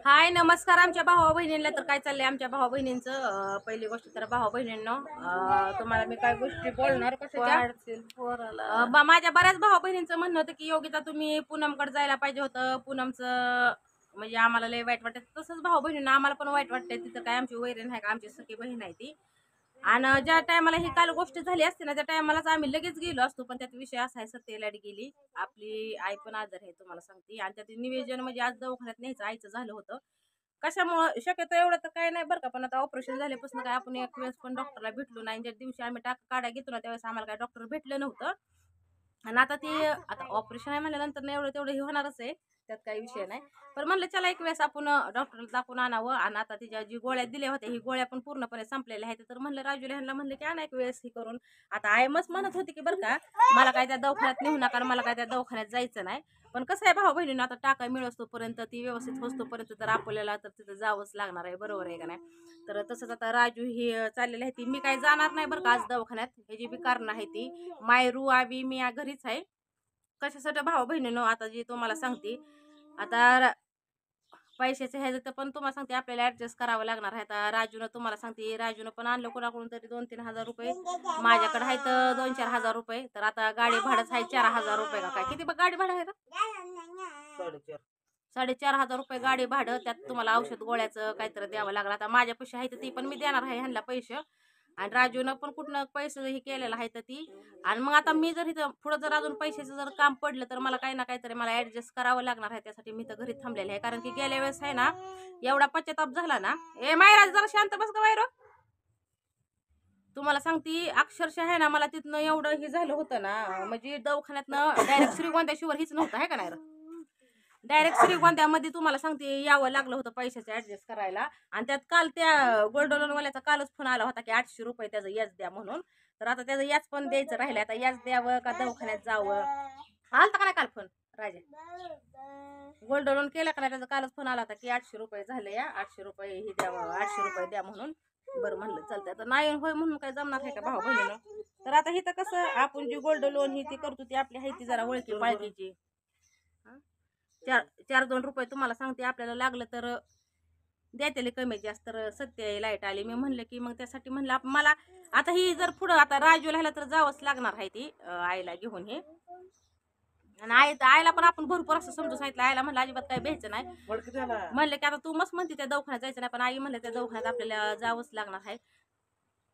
हाय नमस्कार आमच्या भावा बहिणींना. तर काय चाललंय आमच्या भावा बहिणींचं. पहिली गोष्ट तर भावा बहिणींनो, तुम्हाला मी काय गोष्टी बोलणार कशाच्या माझ्या बऱ्याच भावा बहिणींचं म्हणणं होतं की योगिता तुम्ही पूनमकडे जायला पाहिजे होतं. पूनमचं म्हणजे आम्हाला लय वाईट वाटत. तसंच भाऊ बहिणींना आम्हाला पण वाईट वाटतंय. तिथं काय आमची वैरण आहे का, आमची सखी बहीण आहे ती. आणि ज्या टायमाला ही काल गोष्ट झाली असते ना त्या टायमालाच आम्ही लगेच गेलो असतो. पण त्यात विषय असा आहे, सत्य लाईट गेली. आपली आई पण आजार आहे तुम्हाला सांगते. आणि त्यात निवेदन म्हणजे आज दवाखान्यात न्यायचं आईचं झालं होतं. कशामुळं शक्यतो एवढं तर काय नाही बरं का. पण आता ऑपरेशन झाल्यापासून काय आपण एक वेळेस पण डॉक्टरला भेटलो नाही. ज्या दिवशी आम्ही काढा घेतो ना त्यावेळेस आम्हाला काय डॉक्टर भेटलं नव्हतं. आणि आता ते आता ऑपरेशन आहे म्हणल्यानंतर ना एवढं तेवढं हे होणारच आहे. त्यात काही विषय नाही. पण म्हणलं चला एक वेळेस आपण डॉक्टरला दाखवून आणावं. आणि आता तिच्या जी गोळ्या दिल्या होत्या ही गोळ्या पण पूर्णपणे संपलेल्या आहेत. तर म्हणलं राजूला ह्यांना म्हणलं की आणा एक वेळेस हे करून. आता आई मस्त म्हणत होती की बरं का मला काय त्या दवाखान्यात नेऊ नका, मला काय त्या दवाखान्यात जायचं नाही. पण कसं आहे भाऊ बहिणीनं, आता टाका मिळवतोपर्यंत ती व्यवस्थित होतोपर्यंत तर आपल्याला तर तिथं जावंच लागणार आहे. बरोबर आहे का नाही. तर तसंच आता राजू ही चाललेली आहे ती. मी काय जाणार नाही बरं का आज दवाखान्यात. ह्याची बी कारण आहे ती. मायरू आबी मी घरीच आहे. कशासाठी भाऊ बहिणीनं, आता जी तुम्हाला सांगते आता पैशाचं ह्याचं पण तुम्हाला सांगते आपल्याला ऍडजस्ट करावं लागणार आहे. आता राजूनं तुम्हाला सांगते राजूनं पण आणलं कोणाकडून तरी 2-3 हजार रुपये. माझ्याकडे आहे तर 2-4 हजार रुपये. तर आता गाडी भाडंच आहे 4,000 रुपये का काय किती गाडी भाडं आहे का 4,500 रुपये गाडी भाडं. त्यात तुम्हाला औषध गोळ्याचं काहीतरी द्यावं लागलं. आता माझ्या पैसे आहे तर ती पण मी देणार आहे ह्यांना पैसे. आणि राजूनं पण कुठनं पैसे हे केलेलं आहे तर ती. आणि मग आता मी जर इथं पुढं जर अजून पैशाचं जर काम पडलं तर मला काही ना काहीतरी मला ऍडजस्ट करावं लागणार आहे. त्यासाठी मी तर घरी थांबलेले आहे. कारण की गेल्या वेळेस आहे ना एवढा पश्चाताप झाला ना. मायरा जरा शांत बस का बाहेर. तुम्हाला सांगते अक्षरशः आहे ना मला तिथनं एवढं हे झालं होतं ना. म्हणजे दवाखान्यातनं डायरेक्ट श्रीगोंद्याशिवर हीच नव्हतं आहे का नाही. डायरेक्ट श्रीगोंद्यामध्ये तुम्हाला सांगते यावं लागलं होतं पैशाचं ऍडजस्ट करायला. आणि त्यात काल त्या गोल्ड लोनवाल्याचा कालच फोन आला होता की 800 रुपये त्याचं याच द्या म्हणून. तर आता त्याचं याच पण द्यायचं राहिलं. आता याच द्यावं का दवाखान्यात जावं. आलता का नाही काल फोन राजा गोल्ड लोन केलं का नाही. त्याचा कालच फोन आला होता की 800 रुपये झाले या 800 रुपये ही द्यावं 800 रुपये द्या म्हणून. बरं म्हणलं चालतंय. आता नाही होय म्हणून काय जमणार आहे का भाऊ बहिणीनं. तर आता हिथं कसं आपण जी गोल्ड लोन ही ती करतो ती आपली आहे ती जरा ओळखी पाळखीची. 4-2 रुपये तुम्हाला सांगते आपल्याला लागलं तर द्यायला कमी जास्त. तर सत्य लाईट आली. मी म्हणलं की मग त्यासाठी म्हणलं मला आता ही जर पुढं आता राजूला ह्याला तर जावंच लागणार आहे ती आईला घेऊन हे. आणि आईला पण आपण भरपूर असं समजून सांगितलं. आईला म्हणलं अजिबात काही भ्यायचं नाही. म्हणलं की आता तू मस्त म्हणते त्या दवाखान्यात जायचं नाही. पण आई म्हणलं त्या दवाखान्यात आपल्याला जावंच लागणार आहे.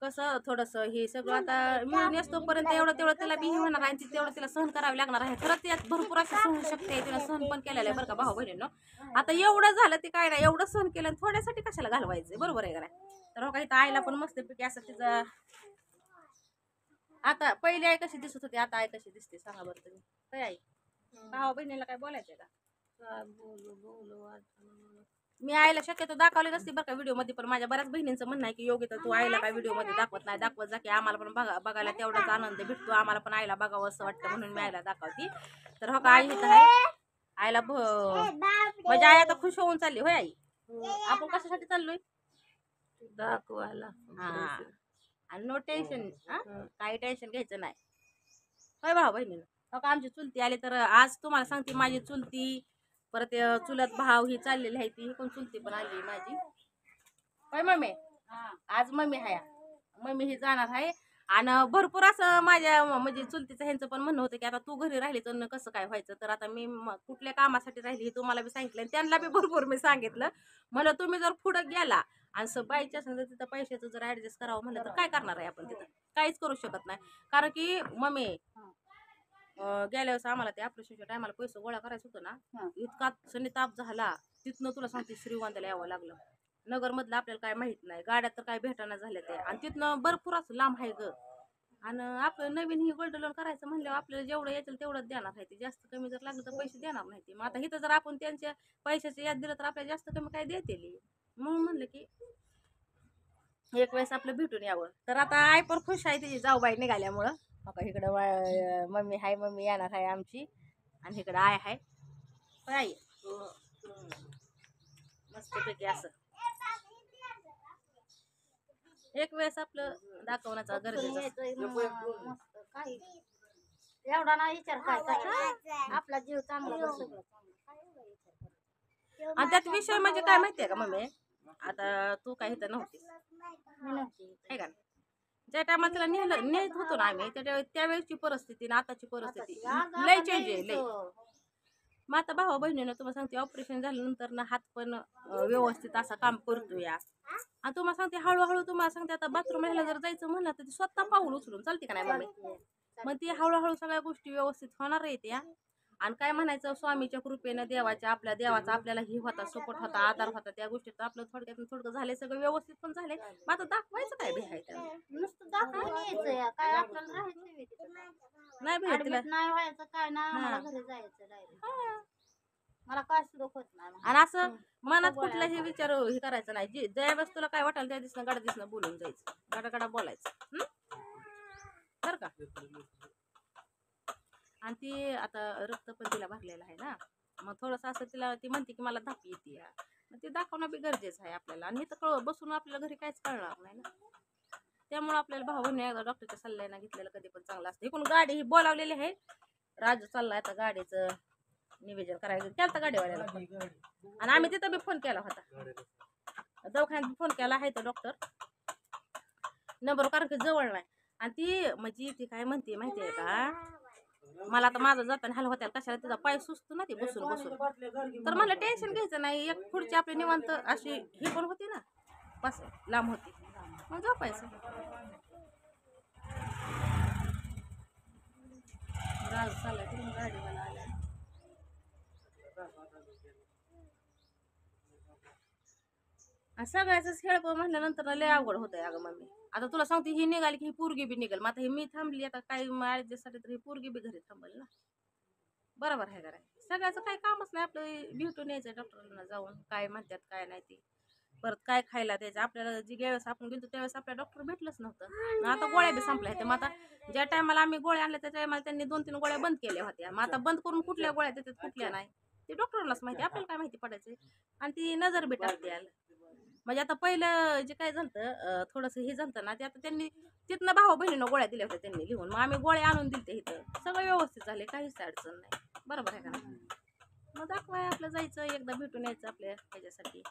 कसं थोडंसं हे सगळं आता मिळून येतोपर्यंत एवढं तेवढं तिला बी हे होणार आहे. तेवढं तिला सहन करावं लागणार आहे. खरंच यात भरपूर असं सहन शक्ती आहे. तिला सहन पण केलेलं आहे बरं का भाऊ बहिणीनं. आता एवढं झालं ते काय नाही एवढं सहन केलं थोड्यासाठी कशाला घालवायचं. बरोबर आहे का नाही. तर हो काही आईला पण मस्तपैकी असं तिचं आता पहिली आई कशी दिसत होती आता आई कशी दिसते सांगा बरं तुम्ही. काय आई भाऊ बहिणीला काय बोलायचंय का. मी आईला शक्यतो दाखवली नसती बरं का व्हिडिओ मध्ये. पण माझ्या बऱ्याच बहिणींचं म्हणणं आहे की योगिता तू आईला काय व्हिडिओ मध्ये दाखवत नाही. दाखवत जा की आम्हाला पण बघायला तेवढाच आनंद भेटतो. आम्हाला पण आईला बघावं असं वाटतं म्हणून मी आईला दाखवती. तर हो का आई इथं आहे आईला म्हणजे आई आता खुश होऊन चालली होय आई. आपण कशासाठी चाललोय दाखवायला. हा. आणि नो टेन्शन काही टेन्शन घ्यायचं नाही होय भाऊ बहिणीनं. हो का आमची चुलती आली तर आज तुम्हाला सांगते माझी चुलती परत चुलत भाव ही चाललेली आहे ती कोण चुलती पण आली माझी होय मम्मी. आज मम्मी आहे मम्मी ही जाणार आहे. आणि भरपूर असं माझ्या म्हणजे चुलतीचं ह्यांचं पण म्हणणं होतं की आता तू घरी राहिली तर कसं काय व्हायचं. तर आता मी कुठल्या कामासाठी राहिली हे तुम्हाला बी सांगितलं. त्यांना बी भरपूर मी सांगितलं. मला तुम्ही जर पुढं गेला आणि बाईच्या संग तिथं पैशाचं जर ऍडजस्ट करावं म्हणलं तर काय करणार आहे आपण तिथं काहीच करू शकत नाही. कारण की मम्मी गेल्या वेळेस आम्हाला ते ऑपरेशनच्या टायमाला पैसे गोळा करायचं होतं ना. इतका सनिताप झाला. तिथनं तुला सांगते श्रीगोंद्याला यावं लागलं. नगर मधलं आपल्याला काय माहित नाही. गाड्या तर काय भेटाना झाल्या ते. आणि तिथनं भरपूर असं लांब आहे ग. आणि आपलं नवीन ही गोल्ड लोन करायचं म्हणल्यावर आपल्याला जेवढं येतील तेवढंच देणार आहे. ते जास्त कमी जर लागलं तर पैसे देणार नाही. मग आता इथं जर आपण त्यांच्या पैशाची याद दिलं तर आपल्याला जास्त कमी काय देतील. म्हणून म्हणलं की एक वेळेस आपलं भेटून यावं. तर आता आई पण खुश आहे तिची जाऊबाई निघाल्यामुळं. इकडं मम्मी हाय मम्मी येणार आहे आमची. आणि इकडं आय आहे आई मस्तपैकी असं एक वेळेस आपलं दाखवण्याचा गरजेचं. एवढा ना विचार काय आपला जीव चांगला सगळं. आणि त्यात विषय म्हणजे काय माहितीये का मम्मी, आता तू काही तर नव्हतीस आहे का नाही? ज्या टायमाला तिला नेत होतो ना आम्ही त्यावेळेसची परिस्थिती आणि आताची परिस्थिती लय चेंज आहे लय. मग आता भावा बहिणीनं तुम्हाला सांगते ऑपरेशन झाल्यानंतर ना हात पण व्यवस्थित असा काम करतो या. आणि तुम्हाला सांगते हळूहळू तुम्हाला सांगते आता बाथरूम ह्याला जर जायचं म्हणलं तर ती स्वतः पाऊल उचलून चालते का नाही मम्मी. मग ती हळूहळू सगळ्या गोष्टी व्यवस्थित होणार आहेत या. आणि काय म्हणायचं स्वामीच्या कृपेनं देवाच्या आपल्या देवाचा आपल्याला ही होता सपोर्ट होता आधार होता त्या गोष्टीत आपलं थोडक्यात थोडकं झाले सगळं व्यवस्थित पण झाले. मग आता दाखवायचं काय भेहाय त्याला नुसतं दाखवून यायचं काय आपल्याला राहायचं नाही भेट तिला नाही व्हायचं काय नाही आम्हाला घरी जायचं डायरेक्ट. मला काय सुद्धा होत नाही. आणि असं मनात कुठलाही विचार हे करायचं नाही. ज्या वेळेस तुला काय वाटेल त्या दिसणं गाडा दिसणं बोलून जायचं गाडा बोलायचं बर का. आणि ती आता रक्त पण तिला भरलेलं आहे ना, मग थोडंसं असं तिला ती म्हणते की मला धाप येते मग ते दाखवणं बी गरजेचं आहे आपल्याला. आणि तर बसून आपल्याला घरी काहीच कळणार नाही ना. त्यामुळे आपल्याला भाऊने एकदा डॉक्टरच्या सल्ल्यानं घेतलेलं कधी पण चांगलं असतं. इकडून गाडी ही बोलावलेली आहे, राजू चाललाय आता गाडीचं निवेदन करायचं केलं गाडीवाल्याला आणि आम्ही तिथं बी फोन केला होता दवाखान्यात फोन केला आहे तर डॉक्टर नंबर कारण की जवळ नाही. आणि ती म्हणजे ती काय म्हणते माहितीये का, मला आता माझं जाताना हाल होत्या कशाला तिचा पाय सुचतो ना ते बसून बसून. तर मला टेन्शन घ्यायचं नाही, एक खुर्ची आपली निवांत अशी ही पण होती ना बस लांब होती मग झोपायचं. राज चाललाय तिथून गाडीवाला आलाय. सगळ्याच खेळ म्हणल्यानंतर लय अवघड होतंय अगं मम्मी. आता तुला सांगते ही निघाली की ही पोरगी बी निघेल. मग आता ही मी थांबली आता काही ऍडजस्टसाठी तर ही पोरगी बी घरी थांबल ना. बरोबर आहे का नाही? सगळ्याचं काही कामच नाही आपलं भेटून यायचं डॉक्टरांना जाऊन काय म्हणतात काय नाही ते परत काय खायला द्यायचं. आपल्याला जी वेळेस आपण गेलो त्यावेळेस आपल्याला डॉक्टर भेटलंच नव्हतं. आता गोळ्या बी संपल्या आहेत. मग आता ज्या टायमाला आम्ही गोळ्या आणल्या त्या टायमाला त्यांनी 2-3 गोळ्या बंद केल्या होत्या. मग आता बंद करून कुठल्या गोळ्या देतात कुठल्या नाही ते डॉक्टरलाच माहिती, आपल्याला काय माहिती पडायचं. आणि ती नजर बी टाकते म्हणजे आता पहिलं जे काय झालं थोडंसं हे झालं ना ते आता त्यांनी तिथनं भावा बहिणीनं गोळ्या दिल्या होत्या त्यांनी लिहून. मग आम्ही गोळ्या आणून दिलते इथं सगळं व्यवस्थित झाले काहीच अडचण नाही. बरोबर आहे का नाही? मग दाखवाय आपलं जायचं एकदा भेटून यायचं आपल्या ह्याच्यासाठी.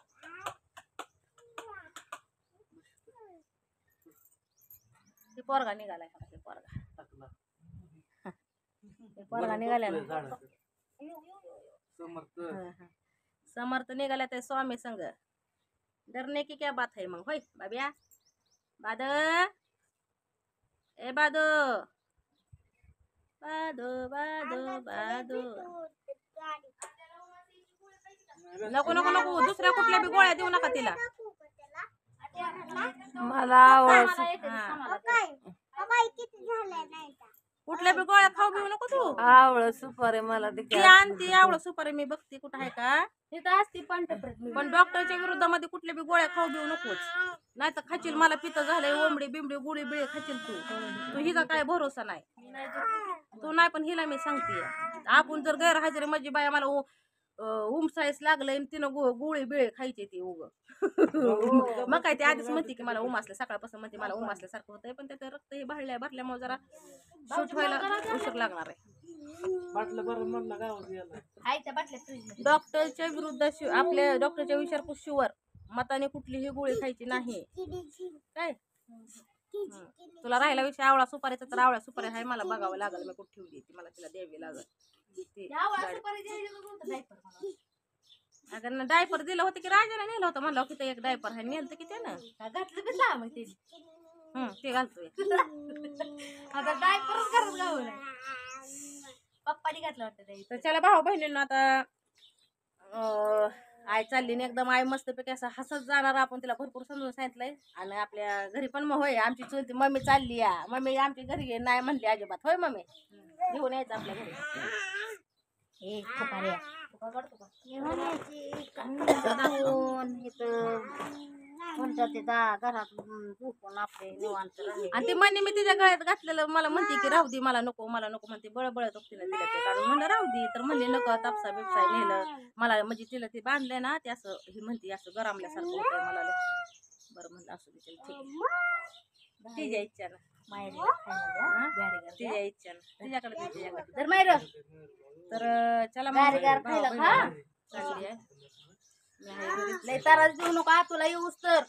ते पोरगा निघालाय का ते पोरगा निघाल्या समर्थ निघाल्या ते स्वामी संघ डरने की क्या बात है मग होय बाब्या बाद ए बादो बादो बादो बादो नको नको नको दुसऱ्या कुठल्या बी गोळ्या देऊ नका तिला. मला आवड कुठल्या बी गोळ्या खाऊ घेऊ नको तू. आवड सुपारी मला ती आणती आवडं सुपारी मी बघते कुठं आहे का तिथं असते पण डॉक्टरच्या विरोधामध्ये कुठल्या बी गोळ्या खाऊ घेऊ नकोच. नाही तर खाशील मला पित्त झालंय ओंबडी बिंबडी गुळी बिळी खाशील तू हिचा काय भरोसा नाही. तू नाही पण हिला मी सांगते आपण जर गैरहजेरी माझी बाया मला उमसाळीस लागलंय तिनं गोळी बिळे खायची ती उग मग काय ते आधीच म्हणते की मला उमासलं सकाळपासून म्हणते मला उमासल्यासारखं होतंय पण त्याचं रक्त हे भरल्यामुळे जरा शूट व्हायला उशीर लागणार आहे. डॉक्टरच्या विरुद्ध आपल्या डॉक्टरच्या विचारपूस शिवर मताने कुठलीही गोळी खायची नाही काय. तुला राहिला विषय आवळा सुपारीचा तर आवळा सुपारी आहे मला बघावं लागल मी कुठे ठेवली ती मला तिला द्यावी लागल. अगं डायपर दिलं होतं की राजाने नेलं होतं म्हणलं तिथं एक डायपर आहे नेलं की त्यानं घातलं बी ला मग ते घालतोय आता डायपरच करत गावलं पप्पानी घातलं वाटतं. तर चला भाऊ बहिणींना आता आई चालली ना एकदम आई मस्तपैकी असं हसत जाणार आपण तिला भरपूर समजून सांगितलंय. आणि आपल्या घरी पण होय आमची चुलती मम्मी चालली या मम्मी आमची घरी नाही म्हणली अजिबात होय मम्मी घेऊन यायचं आपल्या घरी. घरात झोपून आपले निवांत राहिले. आणि ती म्हणणे मी तिच्या गळ्यात घातलेलं मला म्हणते की राहू दे मला नको म्हणते बळबळ तिला दिलं ते काढून म्हणलं राहू दे तर म्हणले नको तापसा बिपसा नेलं मला म्हणजे तिला ते बांधलंय ना ते असं ही म्हणते असं गरमल्यासारखं होतंय मला. बरं म्हणलं असू दे ठीक आहे तिच्या इच्छा ना तिच्या इच्छा ना तिच्याकडे तर चला चालली आहे मी आहे घरीच. लय त्रास देऊ नका तुला येऊस तर